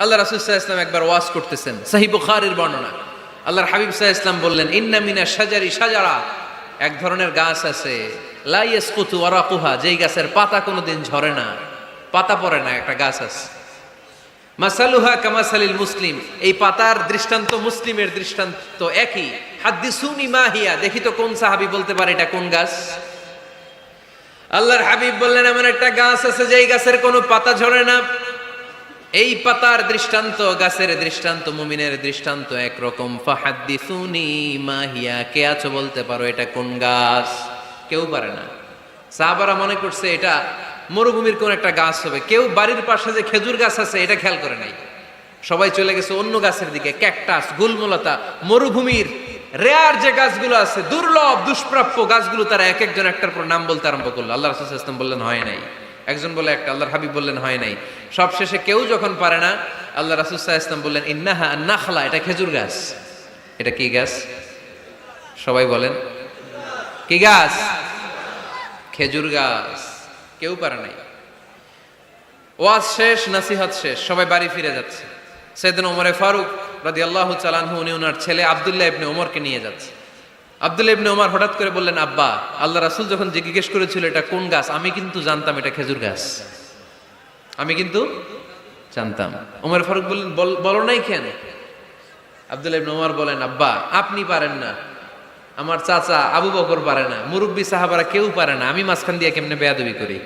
আল্লাহ রাসূল সাল্লাল্লাহু আলাইহি ওয়াসাল্লাম একবার ওয়াজ করতেছেন, সহিহ বুখারীর বর্ণনা। আল্লাহর হাবিব সাল্লাল্লাহু আলাইহি ওয়াসাল্লাম বললেন, ইন্না মিনাশ শাজারি শাজারা, এক ধরনের গাছ আছে, লা ইয়াসকুতু ওয়ারাকুহা, যেই গাছের পাতা কোনোদিন ঝরে না, পাতা পড়ে না, একটা গাছ আছে। মাসালুহা কামাসালিল মুসলিম, এই পাতার দৃষ্টান্ত মুসলিমের দৃষ্টান্ত একই। হাদ্দিসুনি মা হিয়া, দেখি তো কোন সাহাবী বলতে পারে এটা কোন গাছ। আল্লাহর হাবিব বললেন, এমন একটা গাছ আছে যেই গাছের কোনো পাতা ঝরে না। এই পাতার দৃষ্টান্ত, গাছের দৃষ্টান্ত, মুমিনের দৃষ্টান্ত একরকম। ফাহাদ্দিসুনি মা হিয়া, কে আছো বলতে পারো এটা কোন গাছ? কেউ পারে না। সাহাবারা মনে করছে এটা মরুভূমির কোন একটা গাছ হবে। কেউ বাড়ির পাশে যে খেজুর গাছ আছে এটা খেয়াল করে নাই, সবাই চলে গেছে অন্য গাছের দিকে। ক্যাকটাস, গুলমলতা, মরুভূমির রেয়ার যে গাছগুলো আছে, দুর্লভ দুষ্প্রাপ্য গাছগুলো, তারা এক একজন একটার পর নাম বলতে আরম্ভ করলো। আল্লাহ রাসূল সাল্লাল্লাহু আলাইহি ওয়াসাল্লাম বললেন হয় নাই, একজন বলে একটা, আল্লাহর হাবিব বললেন হয় নাই। সবশেষে কেউ যখন পারে না, আল্লাহ রাসূল সাল্লাল্লাহু আলাইহি ওয়াসাল্লাম বললেন, ইন্নাহা আন-নাখলা, এটা খেজুর গাছ। এটা কি গাছ? সবাই বলেন, কি গাছ? খেজুর গাছ। কেউ পারে নাই। ওয়াজ শেষ, নসিহত শেষ, সবাই বাড়ি ফিরে যাচ্ছে। সাইয়েদনা ওমরে ফারুক রাদিয়াল্লাহু তাআলা আনহু, উনি ওনার ছেলে আব্দুল্লাহ ইবনে ওমরকে নিয়ে যাচ্ছে। আব্দুল্লাহ ইবনে ওমর হঠাৎ করে বললেন, আব্বা, আল্লাহ রাসূল যখন জিজ্ঞেস করেছিল এটা কোন গাছ, আমি কিন্তু জানতাম এটা খেজুর গাছ, আমি কিন্তু জানতাম। ওমর ফারুক বললেন, বলো নাই কেন? আব্দুল্লাহ ইবনে ওমর বলেন, আব্বা, আপনি পারেন না, আমার চাচা আবু বকর পারে না, মুরব্বী সাহাবারা কেউ পারে না, আমি মাঝখান দিয়ে কেমনে বেয়াদবি করি?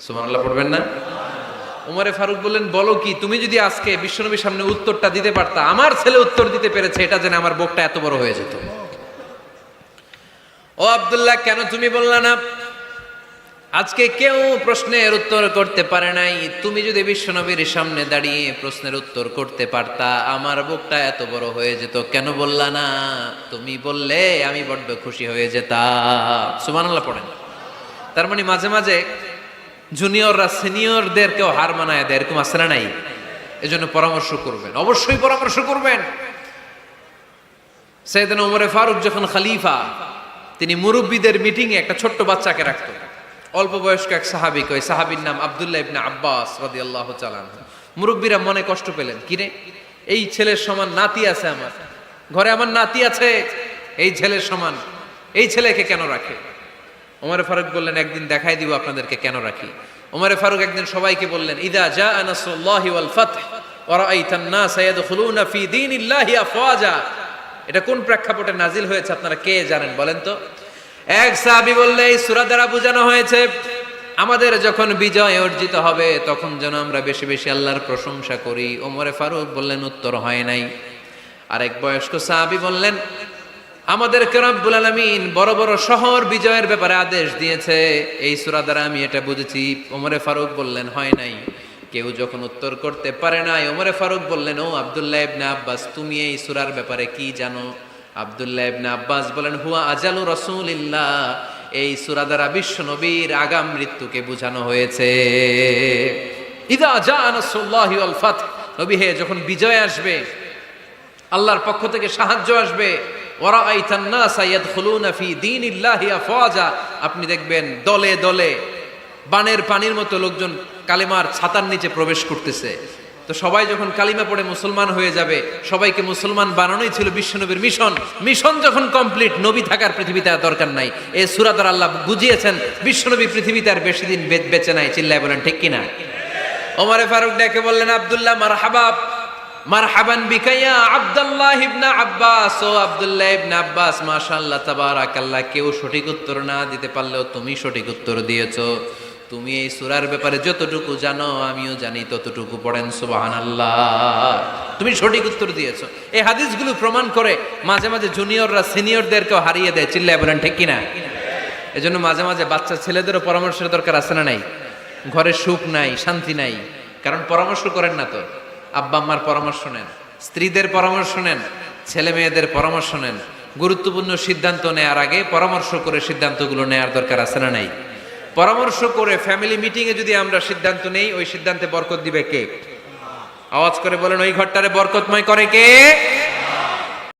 সুবহানাল্লাহ পড়বেন না? ওমরে ফারুক বললেন, বলো কি? তুমি যদি আজকে বিশ্বনবীর সামনে উত্তরটা দিতে পারতা, আমার ছেলে উত্তর দিতে পেরেছে, এটা জেনে আমার বুকটা এত বড় হয়ে যেত। ও আব্দুল্লাহ, কেন তুমি বললা না? আজকে কেউ প্রশ্নের উত্তর করতে পারে নাই, তুমি যদি বিশ্বনবীর সামনে দাঁড়িয়ে প্রশ্নের উত্তর করতে পারতা, আমার বুকটা এত বড় হয়ে যেত। কেন বললা না? তুমি বললে আমি বড্ড খুশি হয়ে যেতাম। সুবহানাল্লাহ পড়েন। তার মানে মাঝে মাঝে জুনিয়ররা সিনিয়রদেরকেও হার মানায় দেয়, এরকম আছে না নাই? এজন্য পরামর্শ করবেন, অবশ্যই পরামর্শ করবেন। সাইয়েদনা ওমরে ফারুক যখন খলিফা, তিনি মুরব্বীদের মিটিং এ একটা ছোট্ট বাচ্চাকে রাখতো, অল্প বয়স্ক এক সাহাবী। ওই সাহাবীর নাম আব্দুল্লাহ ইবনে আব্বাস রাদিয়াল্লাহু তাআলা আনহু। মুরব্বীরা মনে কষ্ট পেলেন, কিরে, এই ছেলের সমান নাতি আছে আমার ঘরে, আমার নাতি আছে, এই ছেলের সমান, এই ছেলেকে কেন রাখে? ওমরে ফারুক বললেন, একদিন দেখাই দিব আপনাদেরকে কেন রাখি। ওমরে ফারুক একদিন সবাইকে বললেন, ইদা জাআ নাসরুল্লাহি ওয়াল ফাতহ ওয়া রাআইতান নাসা ইয়াদখুলুনা ফি দীনিল্লাহি আফওয়াজা। এটা কোন প্রেক্ষাপটে নাজিল হয়েছে আপনারা কে জানেন বলেন তো? এক সাহাবী বললে, এই সূরা দ্বারা বোঝানো হয়েছে আমাদের যখন বিজয় অর্জিত হবে তখন যেন আমরা বেশি বেশি আল্লাহর প্রশংসা করি। ওমরে ফারুক বললেন, উত্তর হয় নাই। আরেক বয়স্ক সাহাবী বললেন, আমাদেরকে রব্বুল আলামিন বড় বড় শহর বিজয়ের ব্যাপারে আদেশ দিয়েছে, এই সূরা দ্বারা আমি এটা বুঝেছি। ওমরে ফারুক বললেন, হয় নাই। কেউ যখন উত্তর করতে পারে নাই, ওমরে ফারুক বললেন, ও আব্দুল্লাহ ইবনে আব্বাস, তুমি এই সূরার ব্যাপারে কি জানো? আব্দুল্লাহ ইবনে আব্বাস বলেন, হুয়া আজালু রাসূলিল্লাহ, এই সূরা দ্বারা বিশ্ব নবীর আগাম মৃত্যুকে বোঝানো হয়েছে। ইদা জাআ নাসরুল্লাহি ওয়াল ফাতহ, নবী হে, যখন বিজয় আসবে, আল্লাহর পক্ষ থেকে সাহায্য আসবে, ওয়া রাআইতান নাসা ইয়াদখুলুনা ফি দীনিল্লাহি আফওয়াজা, আপনি দেখবেন দলে দলে বানের পানির মতো লোকজন কালিমার ছাতার নিচে প্রবেশ করতেছে। তো সবাই যখন কালিমা পড়ে মুসলমান হয়ে যাবে, সবাইকে মুসলমান বানানোই ছিল বিশ্বনবীর মিশন। মিশন যখন কমপ্লিট, নবী থাকার পৃথিবীতে আর দরকার নাই। এই সূরা দ্বারা আল্লাহ বুঝিয়েছেন বিশ্বনবী পৃথিবীতে আর বেশি দিন বেঁচে নাই। চিল্লায় বলেন ঠিক কিনা? ওমরে ফারুক ডেকে বললেন, আব্দুল্লাহ, মারহাবা, মারহাবান বিকা ইয়া আব্দুল্লাহ ইবনে আব্বাস। ও আব্দুল্লাহ ইবনে আব্বাস, মাশাআল্লাহ তাবারাকাল্লাহ, কেউ সঠিক উত্তর না দিতে পারলেও তুমি সঠিক উত্তর দিয়েছো। তুমি এই সূরার ব্যাপারে যতটুকু জানো আমিও জানি ততটুকু, পড়েন সুবহানাল্লাহ। তুমি সঠিক উত্তর দিয়েছো। এই হাদিসগুলো প্রমাণ করে মাঝে মাঝে জুনিয়ররা সিনিয়রদেরকেও হারিয়ে দেয়। চিল্লায় বলেন ঠিক কিনা? এজন্য মাঝে মাঝে বাচ্চা ছেলেদেরও পরামর্শের দরকার আছে না নাই? ঘরে সুখ নাই, শান্তি নাই, কারণ পরামর্শ করেন না তো। আব্বা আম্মার পরামর্শ নেন, স্ত্রীদের পরামর্শ নেন, ছেলে মেয়েদের পরামর্শ নেন। গুরুত্বপূর্ণ সিদ্ধান্ত নেওয়ার আগে পরামর্শ করে সিদ্ধান্তগুলো নেওয়ার দরকার আছে না নাই? পরামর্শ করে ফ্যামিলি মিটিং এ যদি আমরা সিদ্ধান্ত নেই, ওই সিদ্ধান্তে বরকত দিবে কে? আওয়াজ করে বলেন, ওই ঘরটারে বরকতময় করে কে?